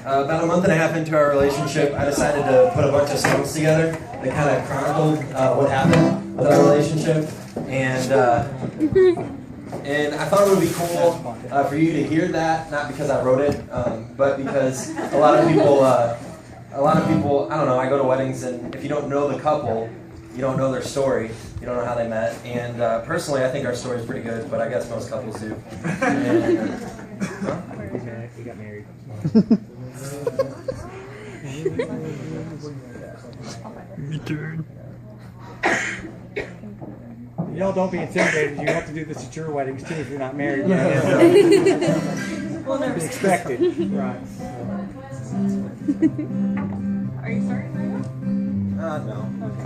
about a month and a half into our relationship, I decided to put a bunch of songs together that kind of chronicled what happened with our relationship, and I thought it would be cool for you to hear that, not because I wrote it, but because a lot of people, I don't know, I go to weddings, and if you don't know the couple, you don't know their story, you don't know how they met, and personally, I think our story is pretty good, but I guess most couples do. And, We got married. Return. Y'all don't be intimidated. You have to do this at your weddings too if you're not married yet. We'll never Be expected. Right. Are you starting right now? no. Okay.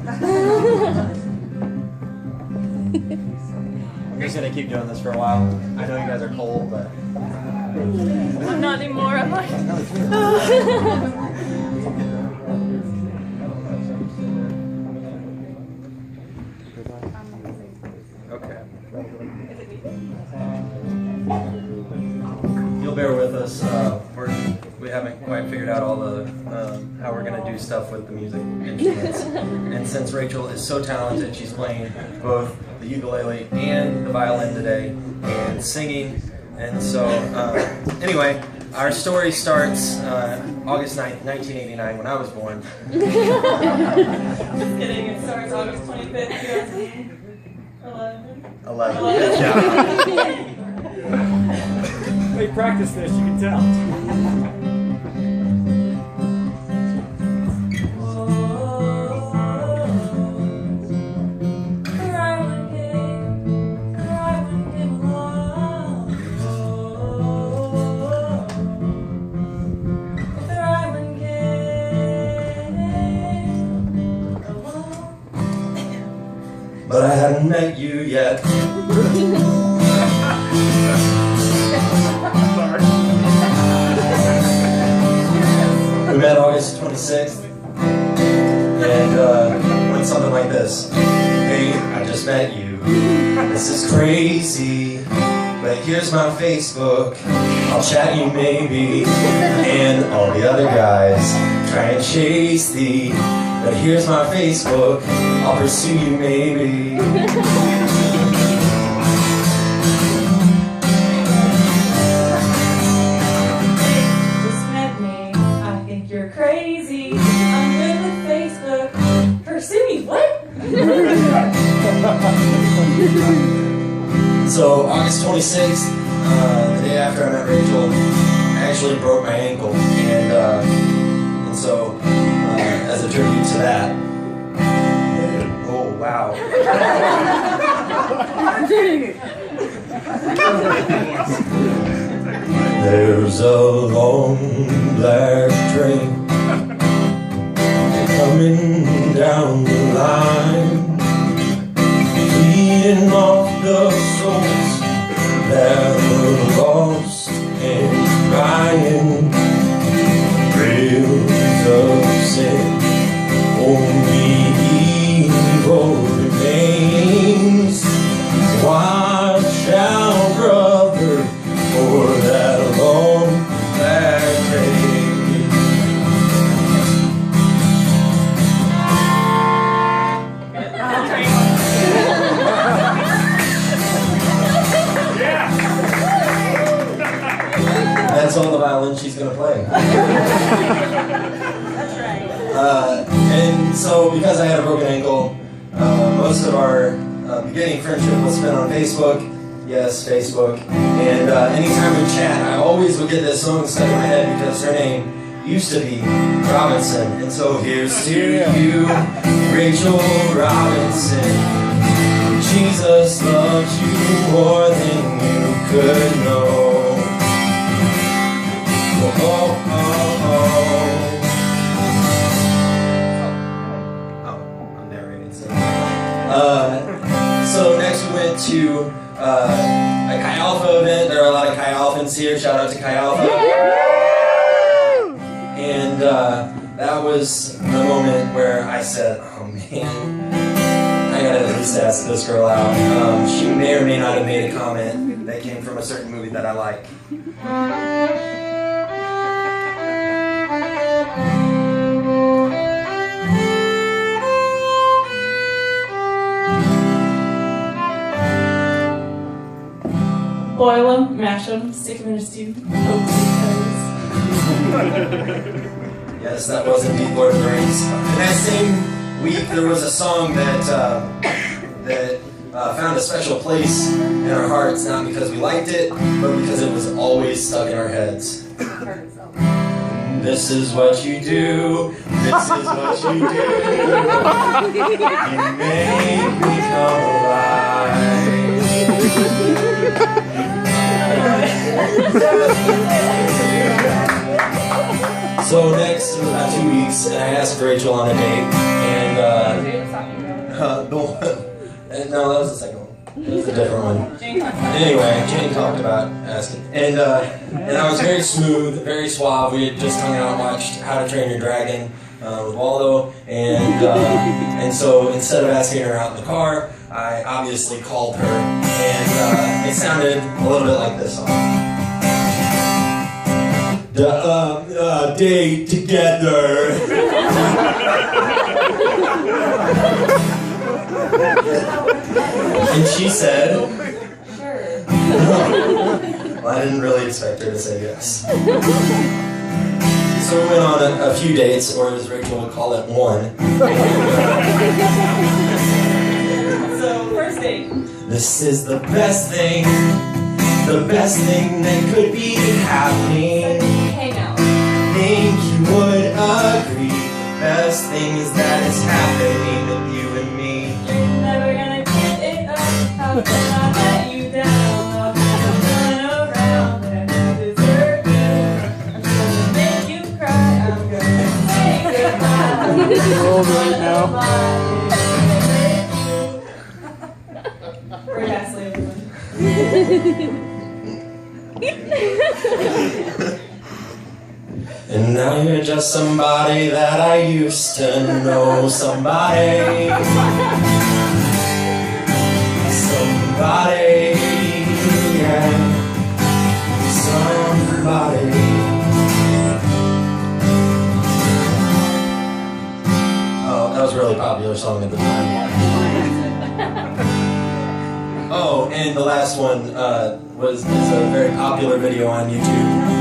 I'm just gonna keep doing this for a while. I know you guys are cold, but... I'm not anymore, am I? Okay. You'll bear with us. We haven't quite figured out all the how we're gonna do stuff with the music instruments. And since Rachel is so talented, she's playing both the ukulele and the violin today, and singing. And so, anyway, our story starts August 9th, 1989, when I was born. Just kidding, it starts August 25th, 2011. Good job. They practice this, you can tell. But I hadn't met you yet. We met August 26th, and went something like this. Hey, I just met you. This is crazy, but here's my Facebook. I'll chat you maybe, and all the other guys try and chase thee. But here's my Facebook. I'll pursue you maybe. Just met me, I think you're crazy. I'm good with Facebook. Pursue me, what? So August 26th, the day after I met Rachel, I actually broke my ankle, and so as a tribute to that. Oh wow! There's a long black train coming down the line, leading off the souls that were lost and crying. Rails of sin, only evil remains. Watch out, brother, for that long black train. That's all the violin she's gonna play. That's right. And so, because I had a broken ankle, most of our beginning friendship was spent on Facebook. Yes, Facebook. And anytime we chat, I always would get this song stuck in my head because her name used to be Robinson. And so here's to you, Rachel Robinson. Jesus loves you more than you could know. Oh, oh, oh. I'm narrating, so next we went to a Chi Alpha event. There are a lot of Chi Alphans here. Shout out to Chi Alpha. And that was the moment where I said, oh man, I gotta at least ask this girl out. She may or may not have made a comment that came from a certain movie that I like. mash them, stick them in a stew. Yes, that was indeed Lord of the Rings. And that same week, there was a song that found a special place in our hearts, not because we liked it, but because it was always stuck in our heads. This is what you do. This is what you do. You make me come alive. So next, in about 2 weeks, and I asked Rachel on a date, and the one, no, that was the second one. It was a different one. Anyway, Jane talked about asking, and I was very smooth, very suave. We had just hung out and watched How to Train Your Dragon with Waldo, and so instead of asking her out in the car, I obviously called her, and it sounded a little bit like this song. Date together. And she said, Sure. well, I didn't really expect her to say yes. So we went on a few dates, or as Rachel would call it, one. So, first date. This is the best thing that could be happening. Hang out. Think you would agree. The best thing is that it's happening with you and me. You're never gonna get it up. How can I let you down? I'll be running around and I deserve you. I'm gonna make you cry. I'm gonna say goodbye. You're old right now. Very vastly, everyone. And now you're just somebody that I used to know. Somebody. Somebody. Yeah. Somebody. Oh, that was a really popular song at the time. Oh, and the last one is a very popular video on YouTube.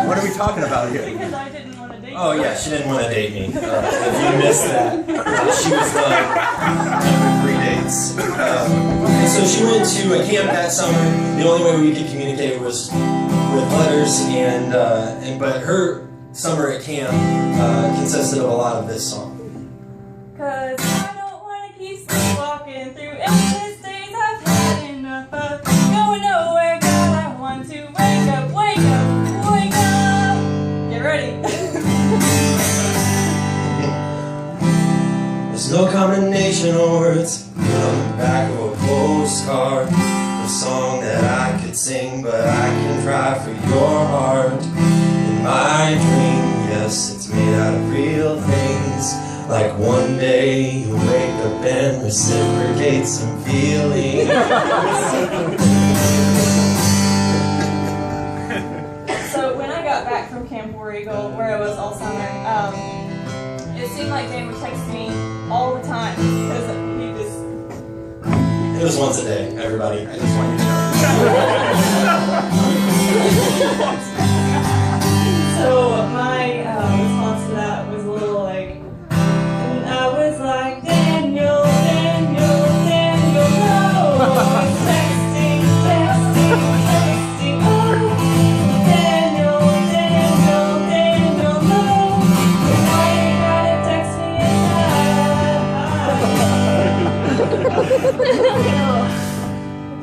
What are we talking about here? Because I didn't want to date Oh you. yeah, she didn't want to date me. If you missed that, she was done after 3 dates. And so she went to a camp that summer. The only way we could communicate was with letters, but her summer at camp consisted of a lot of this song. Cause I don't want to keep sleepwalking through endless days. I've had enough of going nowhere. God, I want to wake up, wake up, wake up. Get ready. There's no combination of words on the back of a postcard. A song that I could sing, but I can try for your heart. In my dream, yes, it's made out of real things. Like one day you wake up and reciprocate some feeling. So when I got back from Camp War Eagle, where I was all summer, it seemed like Dan would text me all the time because he just. It was once a day, everybody. I just want you to know. So my response to that was a little like, and I was like, Daniel, Daniel, Daniel, no. Texting, texting, texting, oh. Daniel, Daniel, Daniel, no. Why you gotta text me at night?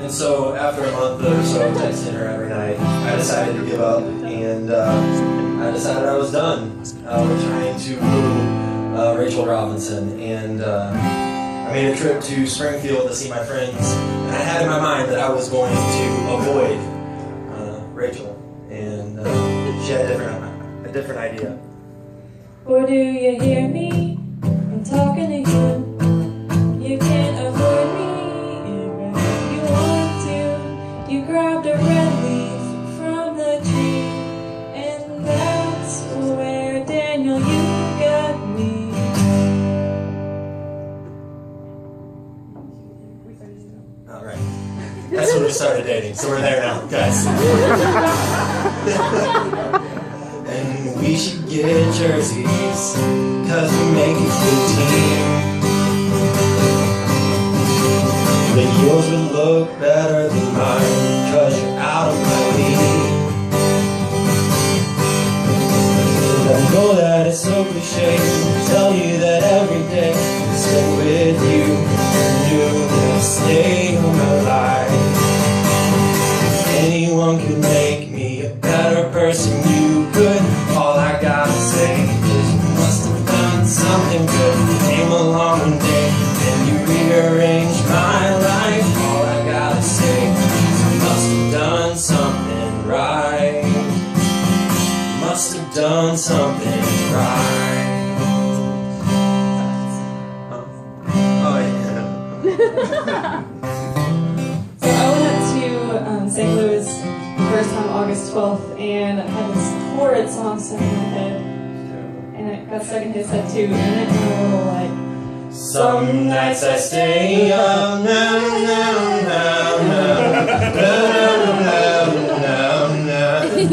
And so after a month or so of texting her every night, I decided to give up, and I decided I was done with trying to woo Rachel Robinson, and I made a trip to Springfield to see my friends, and I had in my mind that I was going to avoid Rachel, and she had a different idea. Or do you hear me? I'm talking to you. You can't avoid me even if you want to. You grabbed a red leaf from the tree, and that's where, Daniel, you got me. All right. That's what it just started dating, so we're there now, guys. And we should get jerseys, cause we make a good team. But yours would look better than mine, cause you're out of my league. And I know that it's so cliche to tell you that every day I spend with you, you're the stay of my life. If anyone could make me a better person, you could. All I gotta say is you must have done something good. You came along one day and you rearranged my life. All I gotta say is you must have done something right. Must have done something right. Oh yeah. So I went up to St. Louis first time August 12th, and I had this horrid song stuck in my head, and it got stuck in his head too, and it went a little like, Some nights I stay up, no.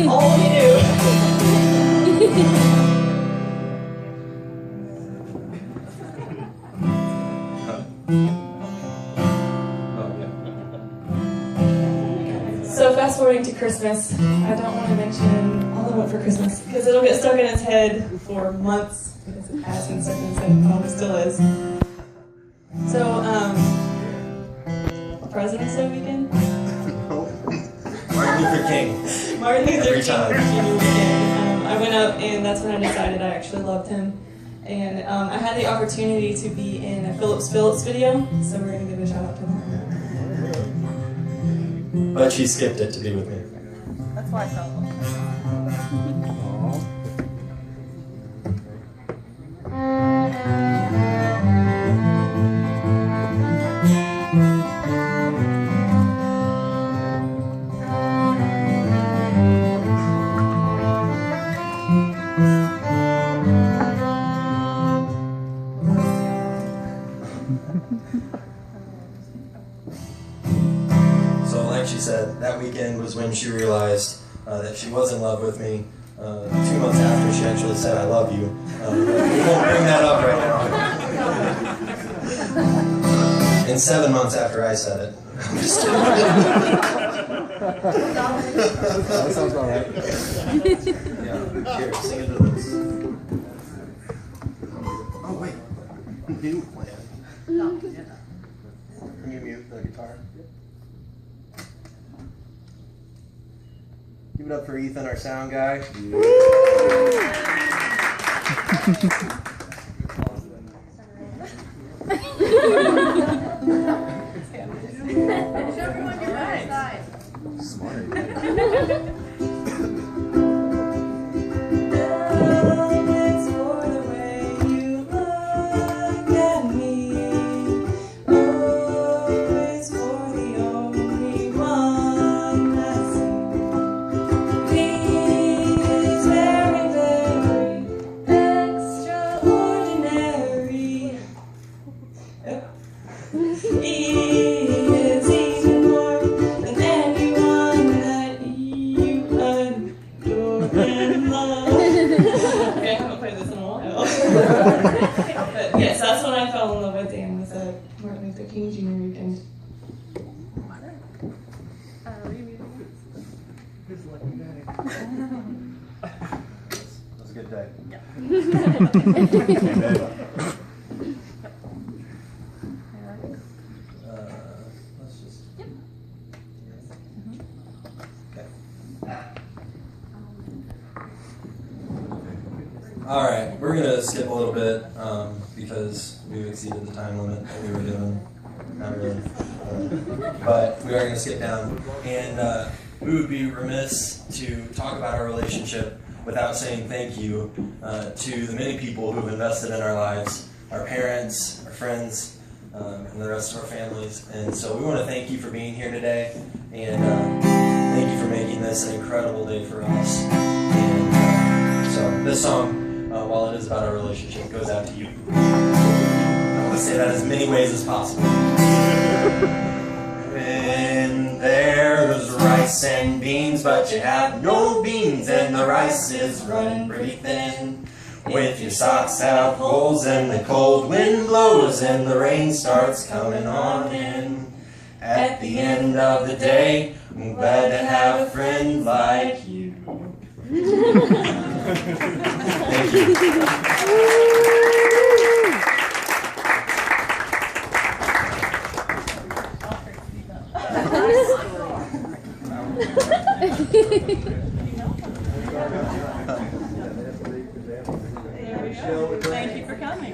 all you do. So fast forwarding to Christmas, I don't want to mention All I Want for Christmas because it'll get stuck in its head for months, because it has been stuck in its head and probably still is. So, President's Day weekend? Martin Luther King. Martin Luther Every King time. weekend. I went up, and that's when I decided I actually loved him. And I had the opportunity to be in a Phillips video, so we're going to give a shout out to him. But she skipped it to be with me. That's why I felt So like she said, that weekend was when she realized that she was in love with me. 2 months after she actually said, I love you. But we won't bring that up right now. And 7 months after I said it. I'm just kidding. That sounds about right. Yeah, here, sing it to this. Oh wait, new plan. Can you mute the guitar? Give it up for Ethan, our sound guy. Show everyone your right side. Smart. It's for the way you look at me. Oh, it's for the only one that's me. It's very, very extraordinary. It's even more than anyone that you adore and love. Okay, I haven't played this in a while. But yes, that's when I fell in love with Dan, was at Martin Luther King Jr. weekend. That was a good day. Let's just. Okay. All right, we're gonna skip a little bit because we've exceeded the time limit that we were doing. Not really, but we are gonna skip down, and we would be remiss to talk about our relationship without saying thank you to the many people who have invested in our lives, our parents, our friends, and the rest of our families. And so we want to thank you for being here today, and thank you for making this an incredible day for us. And so this song, while it is about our relationship, goes out to you. I want to say that as many ways as possible. In there's rice and beans, but you have no beans, and the rice is running pretty thin. With your socks have holes, and the cold wind blows, and the rain starts coming on in. At the end of the day, I'm glad to have a friend like you. Thank you. Thank you for coming.